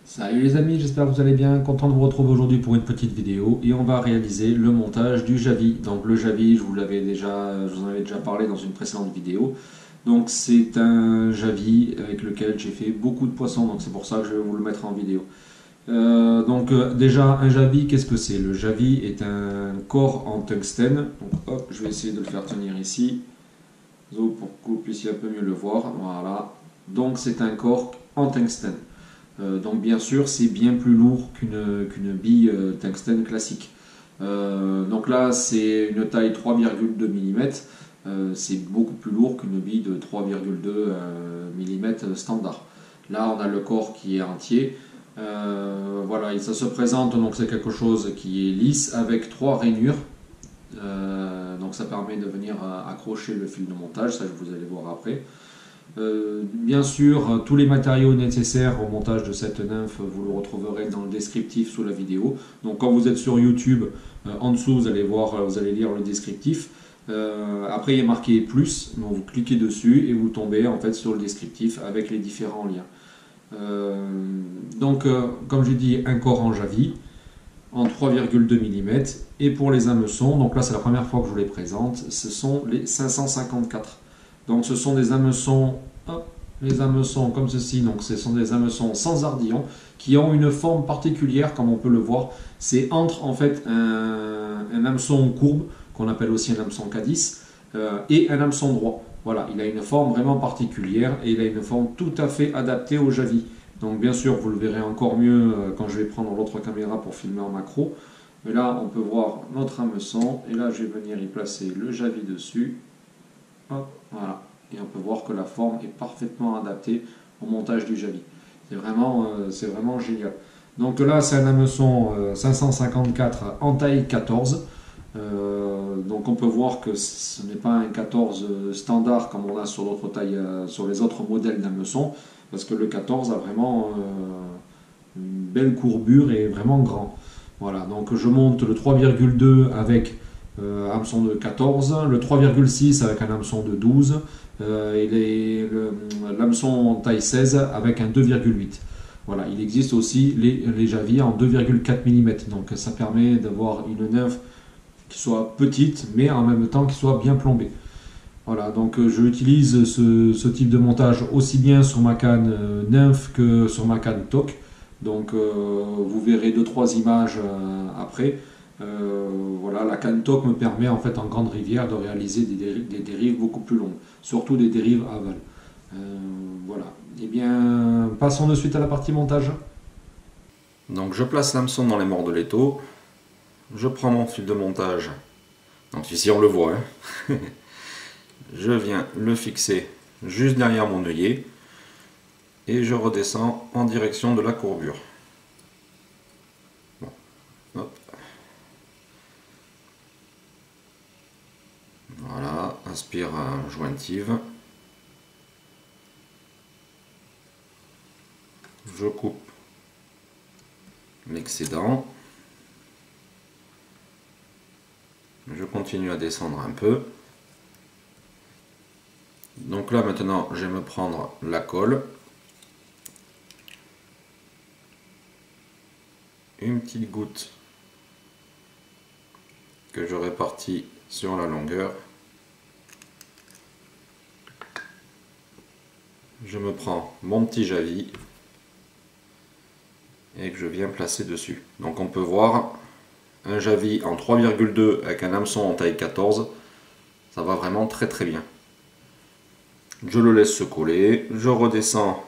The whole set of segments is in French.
Salut les amis, j'espère que vous allez bien, content de vous retrouver aujourd'hui pour une petite vidéo et on va réaliser le montage du Javi. Donc le Javi, je vous en avais déjà parlé dans une précédente vidéo. Donc c'est un Javi avec lequel j'ai fait beaucoup de poissons, donc c'est pour ça que je vais vous le mettre en vidéo. Déjà un Javi, qu'est-ce que c'est? Le Javi est un corps en tungstène. Donc hop, je vais essayer de le faire tenir ici, pour que vous puissiez un peu mieux le voir. Voilà. Donc c'est un corps en tungstène. Donc bien sûr, c'est bien plus lourd qu'une bille tungstène classique. Donc là, c'est une taille 3,2 mm. C'est beaucoup plus lourd qu'une bille de 3,2 mm standard. Là, on a le corps qui est entier. Voilà, et ça se présente, donc c'est quelque chose qui est lisse avec trois rainures. Donc ça permet de venir accrocher le fil de montage, ça vous allez voir après. Bien sûr, tous les matériaux nécessaires au montage de cette nymphe, vous le retrouverez dans le descriptif sous la vidéo. Donc quand vous êtes sur YouTube, en dessous, vous allez voir, vous allez lire le descriptif. Après, il y a marqué plus, donc vous cliquez dessus et vous tombez en fait sur le descriptif avec les différents liens. Comme j'ai dit, un corps en Javi en 3,2 mm. Et pour les hameçons, donc là c'est la première fois que je vous les présente, ce sont les 554. Donc ce sont des hameçons, les hameçons comme ceci, donc ce sont des hameçons sans ardillon qui ont une forme particulière comme on peut le voir. C'est entre en fait un hameçon courbe, qu'on appelle aussi un hameçon K10, et un hameçon droit. Voilà, il a une forme vraiment particulière et il a une forme tout à fait adaptée au Javi. Donc bien sûr, vous le verrez encore mieux quand je vais prendre l'autre caméra pour filmer en macro. Mais là, on peut voir notre hameçon. Et là, je vais venir y placer le Javi dessus. Hop, voilà. Et on peut voir que la forme est parfaitement adaptée au montage du Javi. C'est vraiment génial. Donc là, c'est un hameçon 554 en taille 14. Donc on peut voir que ce n'est pas un 14 standard comme on a sur d'autres tailles, sur les autres modèles d'hameçon, parce que le 14 a vraiment une belle courbure et est vraiment grand. Voilà, donc je monte le 3,2 avec hameçon de 14, le 3,6 avec un hameçon de 12 et l'hameçon taille 16 avec un 2,8. Voilà, il existe aussi les Javis en 2,4 mm, donc ça permet d'avoir une nymphe qui soit petite mais en même temps qui soit bien plombée. Voilà, donc je utilise ce type de montage aussi bien sur ma canne nymphe que sur ma canne TOC. Donc vous verrez 2-3 images après. Voilà, la canne TOC me permet en fait en grande rivière de réaliser des dérives beaucoup plus longues, surtout des dérives aval. Voilà, et bien passons de suite à la partie montage. Donc je place l'hameçon dans les morts de l'étau, je prends mon fil de montage, donc ici on le voit, hein. Je viens le fixer juste derrière mon œillet et je redescends en direction de la courbure. Bon. Hop. Voilà, aspire jointive. Je coupe l'excédent. Je continue à descendre un peu. Donc là maintenant je vais me prendre la colle, une petite goutte que je répartis sur la longueur, je me prends mon petit Javi et que je viens placer dessus. Donc on peut voir un Javi en 3,2 avec un hameçon en taille 14, ça va vraiment très très bien. Je le laisse se coller, je redescends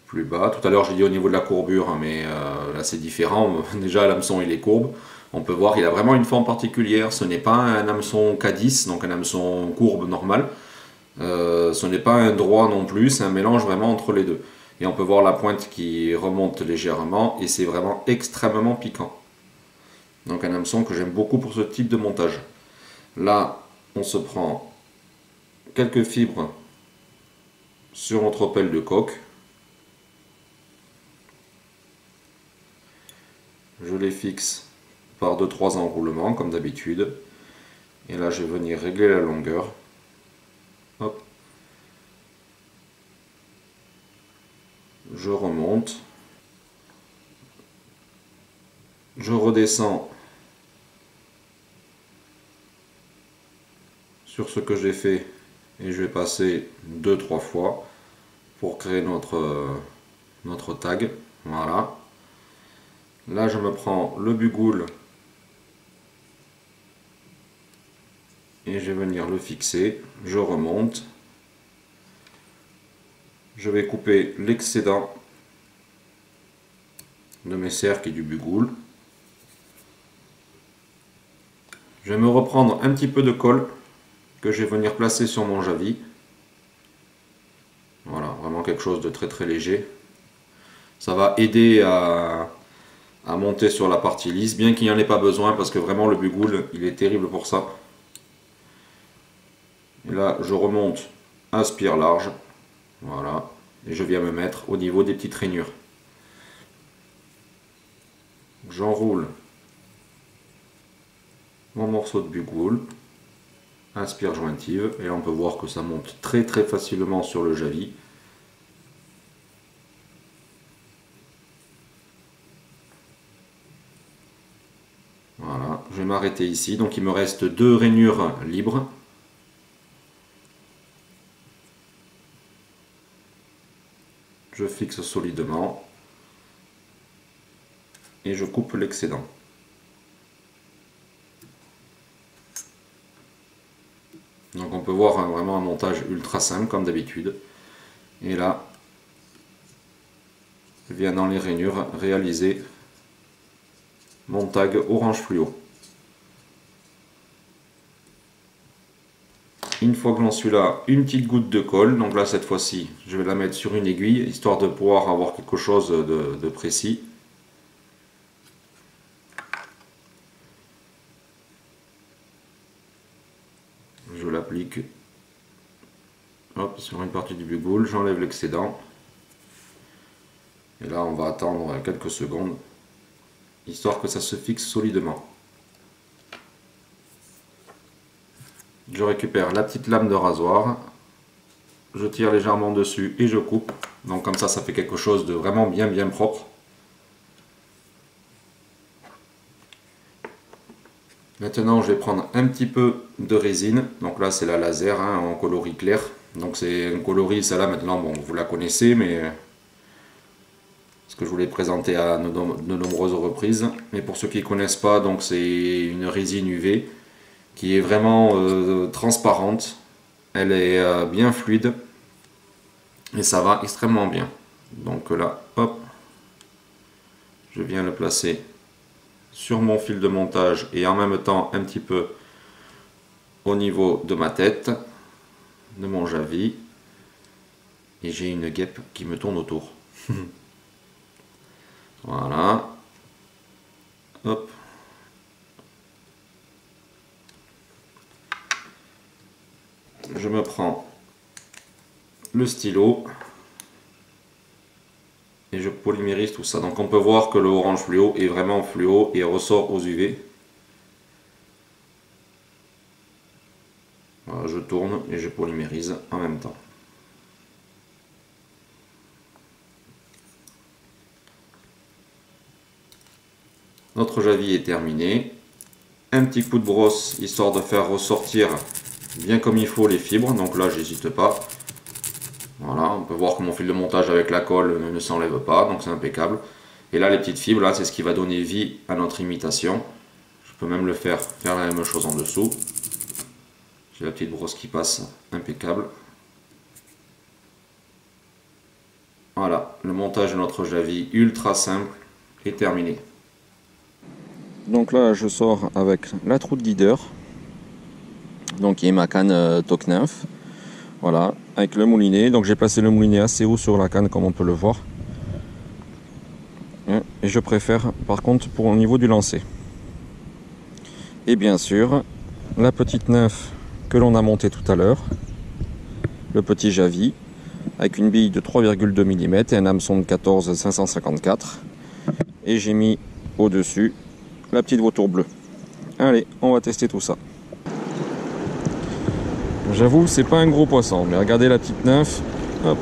plus bas. Tout à l'heure j'ai dit au niveau de la courbure, mais là c'est différent. Déjà l'hameçon il est courbe. On peut voir qu'il a vraiment une forme particulière. Ce n'est pas un hameçon K10, donc un hameçon courbe normal. Ce n'est pas un droit non plus, c'est un mélange vraiment entre les deux. Et on peut voir la pointe qui remonte légèrement et c'est vraiment extrêmement piquant. Donc un hameçon que j'aime beaucoup pour ce type de montage. Là on se prend quelques fibres sur notre pelle de coque. Je les fixe par 2-3 enroulements comme d'habitude. Et là je vais venir régler la longueur. Hop. je remonte, je redescends sur ce que j'ai fait et je vais passer 2-3 fois pour créer notre tag. Voilà. Là je me prends le bugoule et je vais venir le fixer, je remonte, je vais couper l'excédent de mes cercles et du bugoule. Je vais me reprendre un petit peu de colle que je vais venir placer sur mon javis. Voilà, vraiment quelque chose de très léger. Ça va aider à monter sur la partie lisse, bien qu'il n'y en ait pas besoin parce que vraiment le bugoule il est terrible pour ça. Et là je remonte à spire large, voilà, et je viens me mettre au niveau des petites rainures. J'enroule mon morceau de bugoule, inspire jointive, et là on peut voir que ça monte très facilement sur le javis. Voilà, je vais m'arrêter ici, donc il me reste 2 rainures libres. Je fixe solidement et je coupe l'excédent. Donc on peut voir vraiment un montage ultra simple comme d'habitude. Et là, je viens dans les rainures réaliser mon tag orange fluo. Une fois que j'en suis là, une petite goutte de colle. Donc là cette fois-ci, je vais la mettre sur une aiguille, histoire de pouvoir avoir quelque chose de précis. Je l'applique sur une partie du bugoule, j'enlève l'excédent. Et là on va attendre quelques secondes, histoire que ça se fixe solidement. Je récupère la petite lame de rasoir, je tire légèrement dessus et je coupe. Donc comme ça fait quelque chose de vraiment bien propre. Maintenant je vais prendre un petit peu de résine, donc là c'est la laser en coloris clair. Donc c'est un coloris, celle-là maintenant bon, vous la connaissez, mais ce que je vous l'ai présenté à de nombreuses reprises. Mais pour ceux qui ne connaissent pas, donc c'est une résine UV qui est vraiment transparente, elle est bien fluide et ça va extrêmement bien. Donc là, hop, je viens le placer sur mon fil de montage et en même temps un petit peu au niveau de ma tête, de mon javis, et j'ai une guêpe qui me tourne autour. Voilà, hop. Je me prends le stylo et je polymérise tout ça. Donc on peut voir que le orange fluo est vraiment fluo et ressort aux UV. Voilà, je tourne et je polymérise en même temps. Notre javis est terminé. Un petit coup de brosse histoire de faire ressortir bien comme il faut les fibres, donc là j'hésite pas. Voilà, on peut voir que mon fil de montage avec la colle ne s'enlève pas, donc c'est impeccable. Et là les petites fibres, là c'est ce qui va donner vie à notre imitation. Je peux même le faire la même chose en dessous. J'ai la petite brosse qui passe, impeccable. Voilà, le montage de notre javis ultra simple est terminé. Donc là je sors avec la trou de leader, donc qui est ma canne Toknymph, voilà, avec le moulinet. Donc j'ai placé le moulinet assez haut sur la canne comme on peut le voir, et je préfère par contre pour au niveau du lancer. Et bien sûr la petite nymphe que l'on a montée tout à l'heure, le petit javis avec une bille de 3,2 mm et un hameçon de 14 554, et j'ai mis au dessus la petite vautour bleue. Allez, on va tester tout ça. J'avoue, c'est pas un gros poisson, mais regardez la petite nymphe. Hop.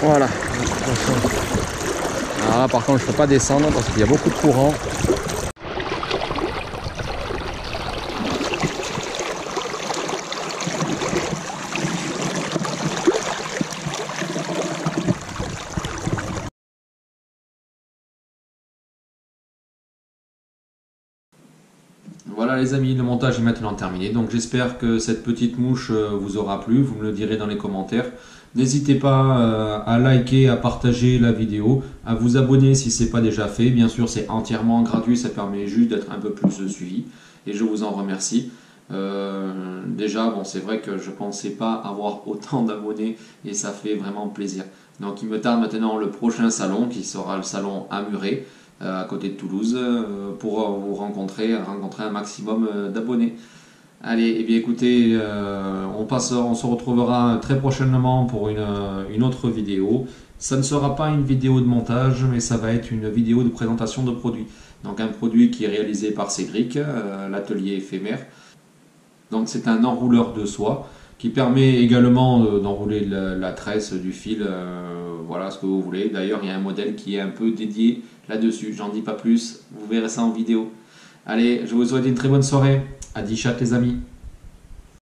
Voilà. Alors là par contre je ne peux pas descendre parce qu'il y a beaucoup de courant. Voilà les amis, le montage est maintenant terminé, donc j'espère que cette petite mouche vous aura plu, vous me le direz dans les commentaires. N'hésitez pas à liker, à partager la vidéo, à vous abonner si ce n'est pas déjà fait. Bien sûr c'est entièrement gratuit, ça permet juste d'être un peu plus suivi et je vous en remercie. Déjà bon, c'est vrai que je ne pensais pas avoir autant d'abonnés et ça fait vraiment plaisir. Donc il me tarde maintenant le prochain salon qui sera le salon à Muret, à côté de Toulouse, pour vous rencontrer un maximum d'abonnés. Allez, eh bien écoutez, on se retrouvera très prochainement pour une autre vidéo. Ça ne sera pas une vidéo de montage, mais ça va être une vidéo de présentation de produit. Donc un produit qui est réalisé par Cédric, l'atelier éphémère. Donc c'est un enrouleur de soie qui permet également d'enrouler la tresse du fil, voilà ce que vous voulez. D'ailleurs il y a un modèle qui est un peu dédié là-dessus, j'en dis pas plus, vous verrez ça en vidéo. Allez, je vous souhaite une très bonne soirée, à 10 chat les amis.